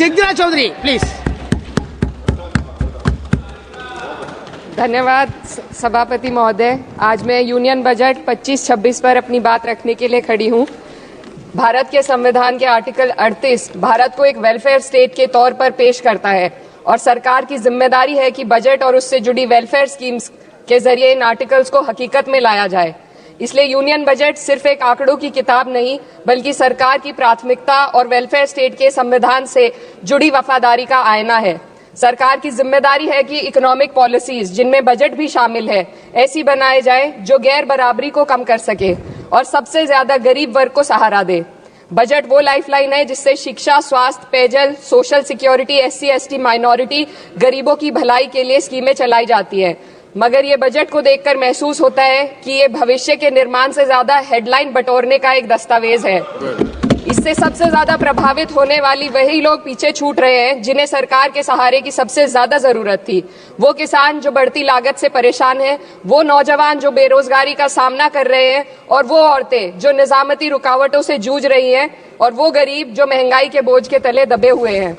Siddharaj Chaudhary please. धन्यवाद सभापति महोदय। आज मैं यूनियन बजट 25-26 पर अपनी बात रखने के लिए खड़ी हूं। भारत के संविधान के आर्टिकल 38 भारत को एक वेलफेयर स्टेट के तौर पर पेश करता है और सरकार की जिम्मेदारी है कि बजट और उससे जुड़ी वेलफेयर स्कीम्स के जरिए इन आर्टिकल्स को हकीकत में लाया जाए। इसलिए यूनियन बजट सिर्फ एक आंकड़ों की किताब नहीं, बल्कि सरकार की प्राथमिकता और वेलफेयर स्टेट के संविधान से जुड़ी वफादारी का आईना है। सरकार की जिम्मेदारी है कि इकोनॉमिक पॉलिसीज, जिनमें बजट भी शामिल है, ऐसी बनाए जाए जो गैर बराबरी को कम कर सके और सबसे ज्यादा गरीब वर्ग को सहारा दे। बजट वो लाइफलाइन है जिससे शिक्षा, स्वास्थ्य, पेयजल, social security, SC, ST, minority, गरीबों की भलाई के लिए स्कीमें चलाई जाती है। मगर ये बजट को देखकर महसूस होता है कि ये भविष्य के निर्माण से ज्यादा हेडलाइन बटोरने का एक दस्तावेज है। इससे सबसे ज्यादा प्रभावित होने वाली वही लोग पीछे छूट रहे हैं जिन्हें सरकार के सहारे की सबसे ज्यादा जरूरत थी। वो किसान जो बढ़ती लागत से परेशान हैं, वो नौजवान जो बेरोजगारी का सामना कर रहे हैं, और वो औरतें जो निजामती रुकावटों से जूझ रही हैं, और वो गरीब जो महंगाई के बोझ के तले दबे हुए हैं।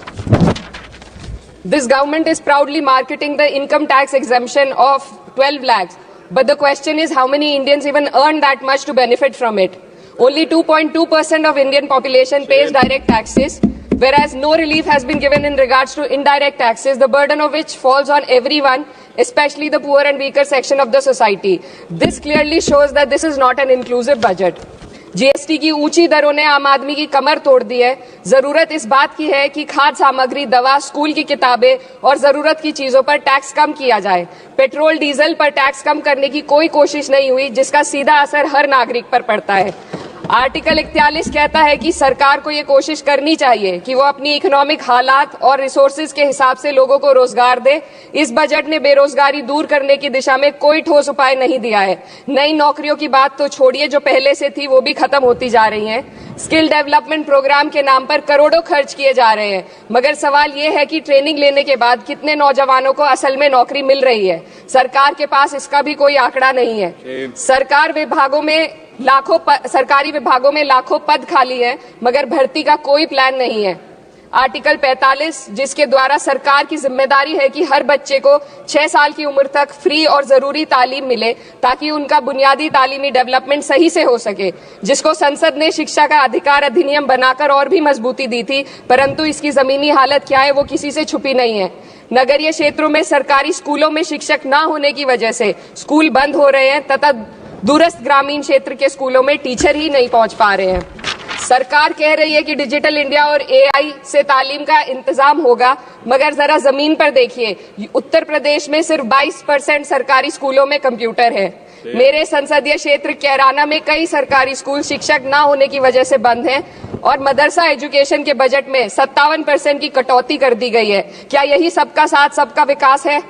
This government is proudly marketing the income tax exemption of 12 lakhs, but the question is how many Indians even earn that much to benefit from it? Only 2.2% of Indian population pays direct taxes, whereas no relief has been given in regards to indirect taxes, the burden of which falls on everyone, especially the poor and weaker section of the society. This clearly shows that this is not an inclusive budget. GST की ऊंची दरों ने आम आदमी की कमर तोड़ दी है। जरूरत इस बात की है कि खाद्य सामग्री, दवा, स्कूल की किताबें और जरूरत की चीजों पर टैक्स कम किया जाए। पेट्रोल, डीजल पर टैक्स कम करने की कोई कोशिश नहीं हुई, जिसका सीधा असर हर नागरिक पर पड़ता है। आर्टिकल 41 कहता है कि सरकार को ये कोशिश करनी चाहिए कि वो अपनी इकोनॉमिक हालात और रिसोर्सेज के हिसाब से लोगों को रोजगार दे। इस बजट ने बेरोजगारी दूर करने की दिशा में कोई ठोस उपाय नहीं दिया है। नई नौकरियों की बात तो छोड़िए, जो पहले से थी वो भी खत्म होती जा रही हैं। स्किल डेवलपमेंट प्रोग्राम के नाम पर करोड़ों खर्च किए जा रहे हैं, मगर सवाल ये है कि ट्रेनिंग लेने के बाद कितने नौजवानों को असल में नौकरी मिल रही है। सरकार के पास इसका भी कोई आंकड़ा नहीं है। सरकारी विभागों में लाखों पद खाली हैं, मगर भर्ती का कोई प्लान नहीं है। आर्टिकल 45, जिसके द्वारा सरकार की जिम्मेदारी है कि हर बच्चे को 6 साल की उम्र तक फ्री और जरूरी तालीम मिले ताकि उनका बुनियादी तालीमी डेवलपमेंट सही से हो सके, जिसको संसद ने शिक्षा का अधिकार अधिनियम बनाकर और भी मजबूती दी थी, परंतु इसकी जमीनी हालत क्या है वो किसी से छुपी नहीं है। नगरीय क्षेत्रों में सरकारी स्कूलों में शिक्षक न होने की वजह से स्कूल बंद हो रहे हैं तथा दूरस्थ ग्रामीण क्षेत्र के स्कूलों में टीचर ही नहीं पहुंच पा रहे हैं। सरकार कह रही है कि डिजिटल इंडिया और AI से तालीम का इंतजाम होगा, मगर जरा जमीन पर देखिए, उत्तर प्रदेश में सिर्फ 22% सरकारी स्कूलों में कंप्यूटर है। मेरे संसदीय क्षेत्र कैराना में कई सरकारी स्कूल शिक्षक न होने की वजह से बंद हैं और मदरसा एजुकेशन के बजट में 57% की कटौती कर दी गई है। क्या यही सबका साथ सबका विकास है?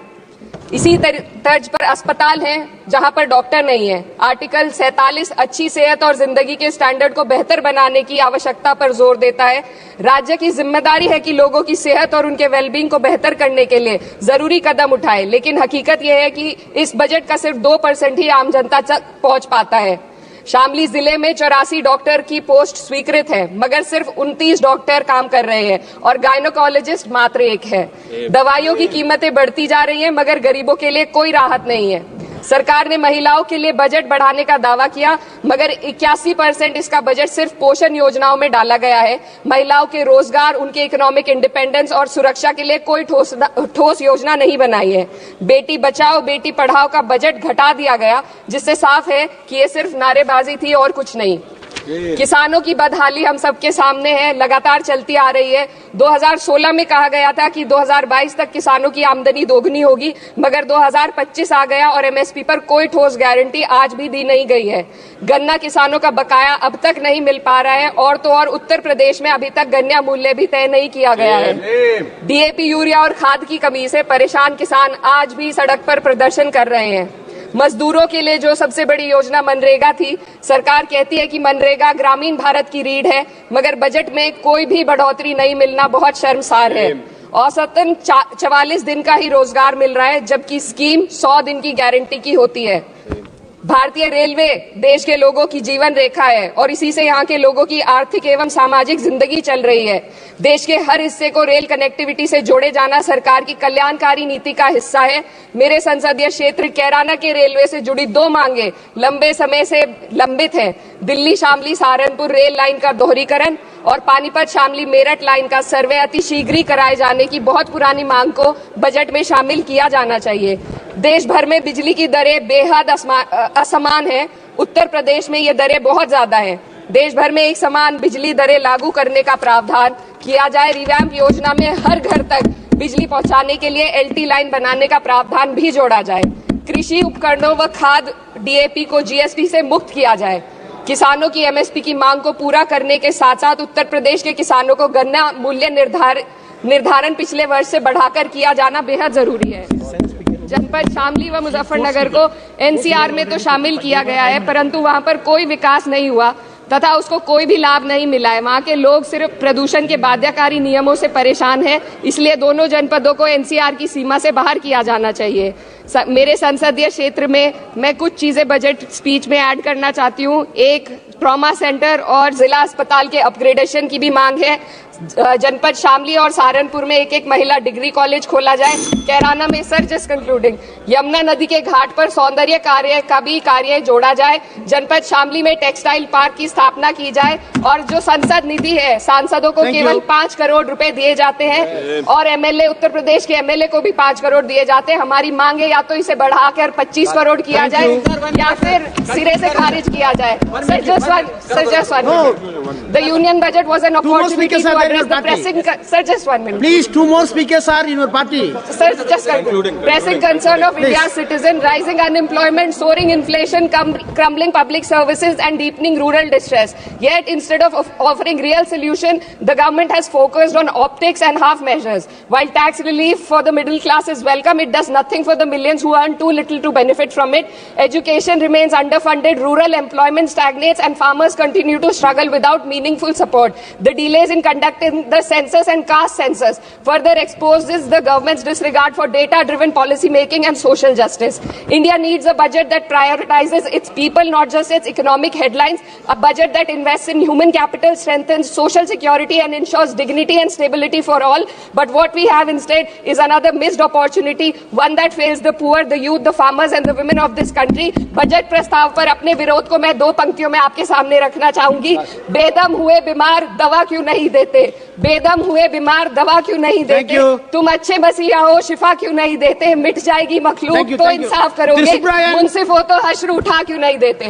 इसी तर्ज पर अस्पताल हैं जहां पर डॉक्टर नहीं है। आर्टिकल 47 अच्छी सेहत और जिंदगी के स्टैंडर्ड को बेहतर बनाने की आवश्यकता पर जोर देता है। राज्य की जिम्मेदारी है कि लोगों की सेहत और उनके वेलबींग को बेहतर करने के लिए जरूरी कदम उठाए, लेकिन हकीकत यह है कि इस बजट का सिर्फ 2% ही आम जनता तक पहुंच पाता है। शामली जिले में 84 डॉक्टर की पोस्ट स्वीकृत है, मगर सिर्फ 29 डॉक्टर काम कर रहे हैं और गायनोकोलॉजिस्ट मात्र 1 है। दवाइयों की कीमतें बढ़ती जा रही हैं, मगर गरीबों के लिए कोई राहत नहीं है। सरकार ने महिलाओं के लिए बजट बढ़ाने का दावा किया, मगर 81% इसका बजट सिर्फ पोषण योजनाओं में डाला गया है। महिलाओं के रोजगार, उनके इकोनॉमिक इंडिपेंडेंस और सुरक्षा के लिए कोई ठोस योजना नहीं बनाई है। बेटी बचाओ बेटी पढ़ाओ का बजट घटा दिया गया, जिससे साफ है कि ये सिर्फ नारेबाजी थी और कुछ नहीं। किसानों की बदहाली हम सबके सामने है, लगातार चलती आ रही है। 2016 में कहा गया था कि 2022 तक किसानों की आमदनी दोगुनी होगी, मगर 2025 आ गया और MSP पर कोई ठोस गारंटी आज भी दी नहीं गई है। गन्ना किसानों का बकाया अब तक नहीं मिल पा रहा है, और तो और उत्तर प्रदेश में अभी तक गन्ना मूल्य भी तय नहीं किया गया है। DAP, यूरिया और खाद की कमी से परेशान किसान आज भी सड़क पर प्रदर्शन कर रहे हैं। मजदूरों के लिए जो सबसे बड़ी योजना मनरेगा थी, सरकार कहती है कि मनरेगा ग्रामीण भारत की रीढ़ है, मगर बजट में कोई भी बढ़ोतरी नहीं मिलना बहुत शर्मसार है। औसतन 44 दिन का ही रोजगार मिल रहा है, जबकि स्कीम 100 दिन की गारंटी की होती है। भारतीय रेलवे देश के लोगों की जीवन रेखा है और इसी से यहाँ के लोगों की आर्थिक एवं सामाजिक जिंदगी चल रही है। देश के हर हिस्से को रेल कनेक्टिविटी से जोड़े जाना सरकार की कल्याणकारी नीति का हिस्सा है। मेरे संसदीय क्षेत्र कैराना के रेलवे से जुड़ी 2 मांगे लंबे समय से लंबित है। दिल्ली शामली सहारनपुर रेल लाइन का दोहरीकरण और पानीपत शामली मेरठ लाइन का सर्वे अति शीघ्र कराए जाने की बहुत पुरानी मांग को बजट में शामिल किया जाना चाहिए। देश भर में बिजली की दरें बेहद असमान है। उत्तर प्रदेश में ये दरें बहुत ज्यादा है। देश भर में एक समान बिजली दरें लागू करने का प्रावधान किया जाए। रिवैम्प योजना में हर घर तक बिजली पहुंचाने के लिए एलटी लाइन बनाने का प्रावधान भी जोड़ा जाए। कृषि उपकरणों व खाद डीएपी को जीएसटी से मुक्त किया जाए। किसानों की एमएसपी की मांग को पूरा करने के साथ साथ उत्तर प्रदेश के किसानों को गन्ना मूल्य निर्धारण पिछले वर्ष से बढ़ाकर किया जाना बेहद जरूरी है। जनपद शामली व मुजफ्फरनगर को एनसीआर में तो शामिल किया गया है, परंतु वहां पर कोई विकास नहीं हुआ तथा उसको कोई भी लाभ नहीं मिला है। वहां के लोग सिर्फ प्रदूषण के बाध्यकारी नियमों से परेशान हैं, इसलिए दोनों जनपदों को एनसीआर की सीमा से बाहर किया जाना चाहिए। मेरे संसदीय क्षेत्र में मैं कुछ चीजें बजट स्पीच में ऐड करना चाहती हूँ। एक, ट्रॉमा सेंटर और जिला अस्पताल के अपग्रेडेशन की भी मांग है। जनपद शामली और सहारनपुर में एक महिला डिग्री कॉलेज खोला जाए। कैराना में सर जस्ट कंक्लूडिंग, यमुना नदी के घाट पर सौंदर्य कार्य का भी कार्य जोड़ा जाए। जनपद शामली में टेक्सटाइल पार्क की स्थापना की जाए और जो संसद निधि है सांसदों को केवल 5 करोड़ रुपए दिए जाते हैं और एमएलए उत्तर प्रदेश के एमएलए को भी 5 करोड़ दिए जाते हैं। हमारी मांग है या तो इसे बढ़ाकर 25 करोड़ किया जाए या फिर सिरे से खारिज किया जाए। Sir, just one minute. The union budget was an opportunity to address the pressing... Sir, just 1 minute. Please, 2 more speakers are in your party. Sir, just concluding. Pressing concern of India's citizen, rising unemployment, soaring inflation, crumbling public services and deepening rural distress. Yet, instead of offering real solution, the government has focused on optics and half measures. While tax relief for the middle class is welcome, it does nothing for the millions who earn too little to benefit from it. Education remains underfunded, rural employment stagnates and farmers continue to struggle without meaningful support. The delays in conducting the census and caste census further exposes the government's disregard for data-driven policy making and social justice. India needs a budget that prioritizes its people, not just its economic headlines. A budget that invests in human capital, strengthens social security and ensures dignity and stability for all. But what we have instead is another missed opportunity, one that fails the poor, the youth, the farmers and the women of this country. Budget प्रस्ताव पर अपने विरोध को मैं 2 पंक्तियों में आपके सामने रखना चाहूंगी। बेदम हुए बीमार दवा क्यों नहीं देते? बेदम हुए बीमार दवा क्यों नहीं देते? तुम अच्छे मसीहा हो, शिफा क्यों नहीं देते? मिट जाएगी मखलूक तो इंसाफ करोगे, मुंसिफ हो तो हश्र उठा क्यों नहीं देते?